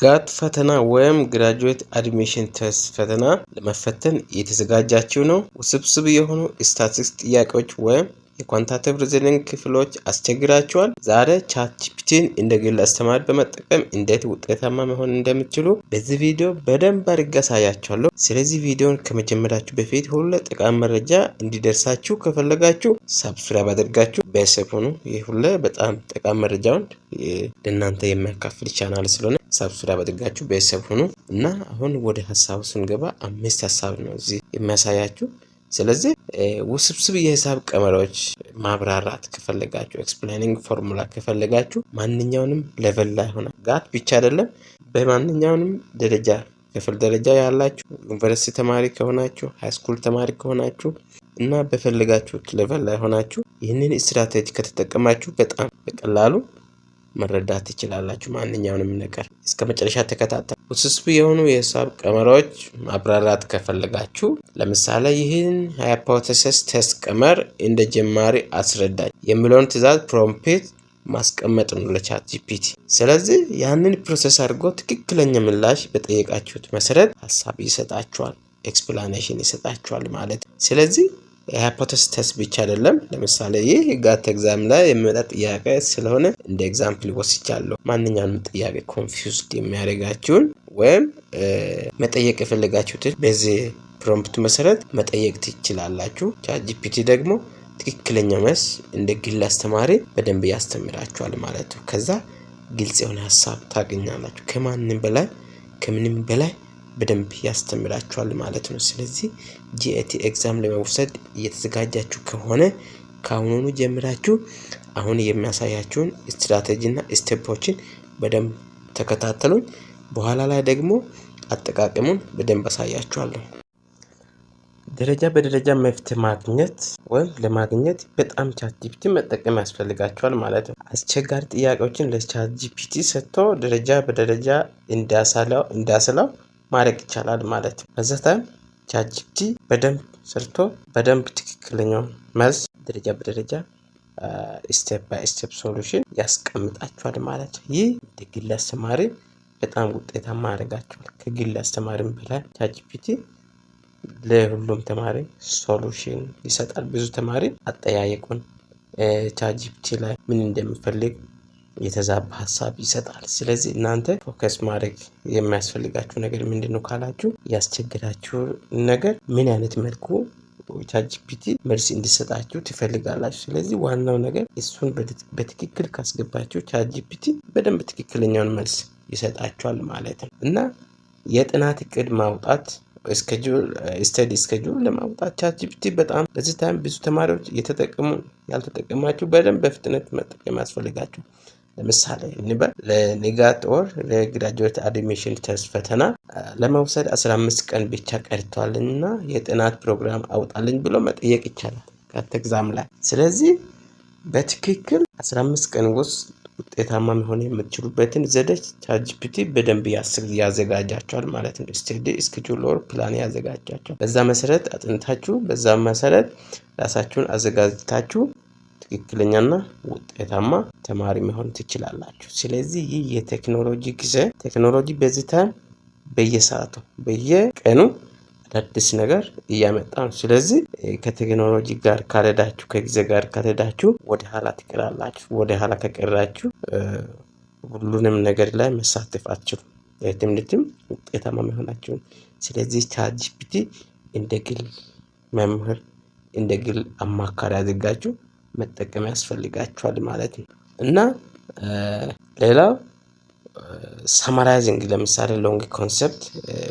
ጋት ፈተና ወይም ግራጁዌት አድሚሽን ቴስት ፈተና ለመፈተን እየተዘጋጃችሁ ነው? ውስብስብ የሆኑ ስታቲስቲክስ ጥያቄዎች ወይም የኳንቲቴቲቭ ሪዝኒንግ ክፍሎች አስቸግራችኋል? ዛሬ ቻትጂፒቲን እንደ ግል አስተማሪ በመጠቀም እንዴት ውጤታማ መሆን እንደምትችሉ በዚህ ቪዲዮ በደንብ አድርጌ አሳያችኋለሁ። ስለዚህ ቪዲዮን ከመጀመራችሁ በፊት ሁሉ ጠቃሚ መረጃ እንዲደርሳችሁ ከፈለጋችሁ ሰብስክራይብ አድርጋችሁ ቤተሰብ ሁኑ። ይህ ሁሉ በጣም ጠቃሚ መረጃውን ለእናንተ የሚያካፍል ቻናል ስለሆነ ሰብስክራይብ አድርጋችሁ ቤተሰብ ሁኑ እና አሁን ወደ ሀሳቡ ስንገባ 5 ሀሳብ ነው እዚህ የሚያሳያችሁ። ስለዚህ ውስብስብ የሂሳብ ቀመሮች ማብራራት ከፈለጋችሁ ኤክስፕሌኒንግ ፎርሙላ ከፈለጋችሁ ማንኛውንም ሌቨል ላይ ሆነ ጋት ብቻ አይደለም፣ በማንኛውንም ደረጃ ክፍል ደረጃ ያላችሁ ዩኒቨርሲቲ ተማሪ ከሆናችሁ ሃይስኩል ተማሪ ከሆናችሁ እና በፈለጋችሁት ሌቨል ላይ ሆናችሁ ይህንን ስትራቴጂ ከተጠቀማችሁ በጣም በቀላሉ መረዳት ትችላላችሁ። ማንኛውንም ነገር እስከ መጨረሻ ተከታተሉ። ውስብስብ የሆኑ የሂሳብ ቀመሮች ማብራራት ከፈለጋችሁ ለምሳሌ ይህን ሃይፖቴሲስ ቴስት ቀመር እንደ ጀማሪ አስረዳኝ የሚለውን ትዕዛዝ ፕሮምፕት ማስቀመጥ ነው ለቻትጂፒቲ። ስለዚህ ያንን ፕሮሰስ አድርጎ ትክክለኛ ምላሽ በጠየቃችሁት መሰረት ሀሳብ ይሰጣችኋል፣ ኤክስፕላኔሽን ይሰጣችኋል ማለት ነው። ስለዚህ የሃይፖቴሲስ ቴስት ብቻ አይደለም። ለምሳሌ ይህ ጋት ኤግዛም ላይ የሚመጣ ጥያቄ ስለሆነ እንደ ኤግዛምፕል ወስጃለሁ። ማንኛውንም ጥያቄ ኮንፊውዝድ የሚያደርጋችሁን ወይም መጠየቅ የፈለጋችሁትን በዚህ ፕሮምፕት መሰረት መጠየቅ ትችላላችሁ። ቻትጂፒቲ ደግሞ ትክክለኛ መልስ እንደ ግል አስተማሪ በደንብ ያስተምራችኋል ማለት ነው። ከዛ ግልጽ የሆነ ሀሳብ ታገኛላችሁ። ከማንም በላይ ከምንም በላይ በደንብ ያስተምራችኋል ማለት ነው። ስለዚህ ጂኤቲ ኤግዛም ለመውሰድ እየተዘጋጃችሁ ከሆነ ከአሁኑኑ ጀምራችሁ አሁን የሚያሳያችሁን ስትራቴጂና ስቴፖችን በደንብ ተከታተሉኝ። በኋላ ላይ ደግሞ አጠቃቀሙን በደንብ አሳያችኋለሁ። ደረጃ በደረጃ መፍትሄ ማግኘት ወይም ለማግኘት በጣም ቻትጂፒቲ መጠቀም ያስፈልጋችኋል ማለት ነው። አስቸጋሪ ጥያቄዎችን ለቻትጂፒቲ ሰጥቶ ደረጃ በደረጃ እንዳስላው ማድረግ ይቻላል ማለት ነው። በዛ ታይም ቻትጂፒቲ በደንብ ሰርቶ በደንብ ትክክለኛውን መልስ ደረጃ በደረጃ ስቴፕ ባይ ስቴፕ ሶሉሽን ያስቀምጣችኋል ማለት ነው። ይህ እንደ ግል አስተማሪ በጣም ውጤታማ ያደርጋችኋል። ከግል አስተማሪም በላይ ቻትጂፒቲ ለሁሉም ተማሪ ሶሉሽን ይሰጣል። ብዙ ተማሪ አጠያየቁን ቻትጂፒቲ ላይ ምን እንደሚፈልግ የተዛባ ሀሳብ ይሰጣል። ስለዚህ እናንተ ፎከስ ማድረግ የሚያስፈልጋችሁ ነገር ምንድነው ካላችሁ ያስቸግራችሁ ነገር ምን አይነት መልኩ ቻትጂፒቲ መልስ እንዲሰጣችሁ ትፈልጋላችሁ። ስለዚህ ዋናው ነገር እሱን በትክክል ካስገባችሁ ቻትጂፒቲ በደንብ ትክክለኛውን መልስ ይሰጣችኋል ማለት ነው። እና የጥናት እቅድ ማውጣት ስተዲ ስኬጁል ለማውጣት ቻትጂፒቲ በጣም በዚህ ታይም ብዙ ተማሪዎች ያልተጠቀማችሁ በደንብ በፍጥነት መጠቀም ያስፈልጋችሁ። ለምሳሌ እንበል ለኒጋት ኦር ለግራጁዌት አድሚሽን ቴስት ፈተና ለመውሰድ 15 ቀን ብቻ ቀርቷልና የጥናት ፕሮግራም አውጣልኝ ብሎ መጠየቅ ይቻላል ጋት ኤግዛም ላይ። ስለዚህ በትክክል 15 ቀን ውስጥ ውጤታማ መሆን የምትችሉበትን ዘዴ ቻትጂፒቲ በደንብ ያዘጋጃቸዋል ማለት ነው። ስቴዲ ስኬጁል ኦር ፕላን ያዘጋጃቸዋል። በዛ መሰረት አጥንታችሁ በዛ መሰረት ራሳችሁን አዘጋጅታችሁ ትክክለኛና ውጤታማ ተማሪ መሆን ትችላላችሁ። ስለዚህ ይህ የቴክኖሎጂ ጊዜ ቴክኖሎጂ በዚህ ታይም በየሰዓቱ በየቀኑ አዳዲስ ነገር እያመጣ ነው። ስለዚህ ከቴክኖሎጂ ጋር ካልሄዳችሁ ከጊዜ ጋር ካልሄዳችሁ ወደ ኋላ ትቀራላችሁ። ወደ ኋላ ከቀራችሁ ሁሉንም ነገር ላይ መሳተፍ አትችሉም። የትምህርትም ውጤታማ መሆናችሁን። ስለዚህ ቻትጂፒቲ እንደ ግል መምህር እንደ ግል አማካሪ አድርጋችሁ መጠቀም ያስፈልጋችኋል ማለት ነው። እና ሌላው ሰማራይዚንግ ለምሳሌ ሎንግ ኮንሰፕት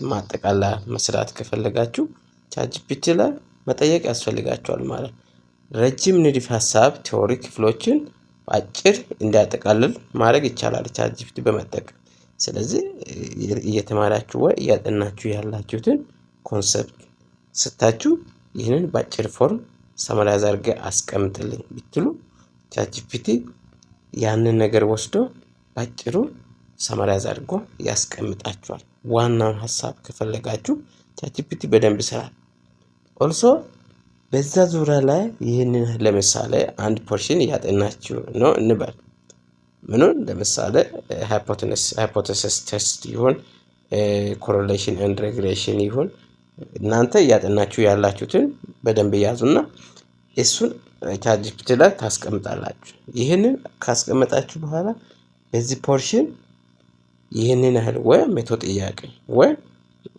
ማጠቃለያ መስራት ከፈለጋችሁ ቻትጂፒቲ ላይ መጠየቅ ያስፈልጋችኋል ማለት ነው። ረጅም ንድፍ ሀሳብ ቲዎሪ ክፍሎችን አጭር እንዲያጠቃልል ማድረግ ይቻላል ቻትጂፒቲ በመጠቀም። ስለዚህ እየተማራችሁ ወይ እያጠናችሁ ያላችሁትን ኮንሰፕት ስታችሁ ይህንን በአጭር ፎርም ሰማራይዝ አድርገ አስቀምጥልኝ ብትሉ ቻትጂፒቲ ያንን ነገር ወስዶ ባጭሩ ሰማራይዝ አድርጎ ያስቀምጣችኋል። ዋናውን ሀሳብ ከፈለጋችሁ ቻትጂፒቲ በደንብ ይሰራል። ኦልሶ በዛ ዙሪያ ላይ ይህንን ለምሳሌ አንድ ፖርሽን እያጠናችሁ ነው እንበል። ምኑን ለምሳሌ ሃይፖቴሲስ ቴስት ይሁን ኮሬሌሽን ኤንድ ሬግሬሽን ይሁን እናንተ እያጠናችሁ ያላችሁትን በደንብ ያዙና እሱን ቻትጂፒቲ ላይ ታስቀምጣላችሁ። ይህንን ካስቀመጣችሁ በኋላ በዚህ ፖርሽን ይህንን ያህል ወይ 100 ጥያቄ ወይ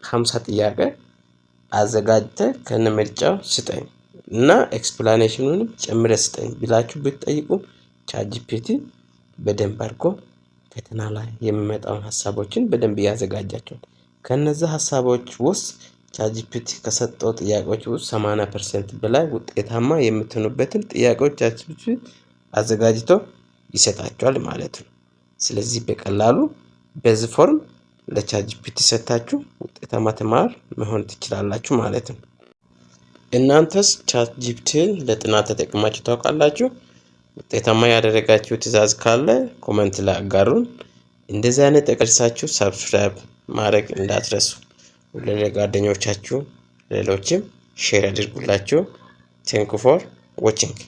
50 ጥያቄ አዘጋጅተህ ከነምርጫው ስጠኝ እና ኤክስፕላኔሽኑንም ጨምረህ ስጠኝ ብላችሁ ብትጠይቁ ቻትጂፒቲ በደንብ አድርጎ ፈተና ላይ የሚመጣውን ሀሳቦችን በደንብ ያዘጋጃቸዋል። ከነዛ ሀሳቦች ውስጥ ቻትጂፒቲ ከሰጠው ጥያቄዎች ውስጥ 80% በላይ ውጤታማ የምትሆኑበትን ጥያቄዎች ቻትጂፒቲ አዘጋጅቶ ይሰጣቸዋል ማለት ነው። ስለዚህ በቀላሉ በዚህ ፎርም ለቻትጂፒቲ ሰጣችሁ ውጤታማ ተማሪ መሆን ትችላላችሁ ማለት ነው። እናንተስ ቻትጂፒቲን ለጥናት ተጠቅማችሁ ታውቃላችሁ? ውጤታማ ያደረጋችሁ ትዕዛዝ ካለ ኮሜንት ላይ አጋሩን። እንደዚህ አይነት ጠቅሳችሁ ሰብስክራይብ ማድረግ እንዳትረሱ። ለጓደኞቻችሁ ሌሎችም ሼር አድርጉላችሁ። ቴንክ ዩ ፎር ዋቺንግ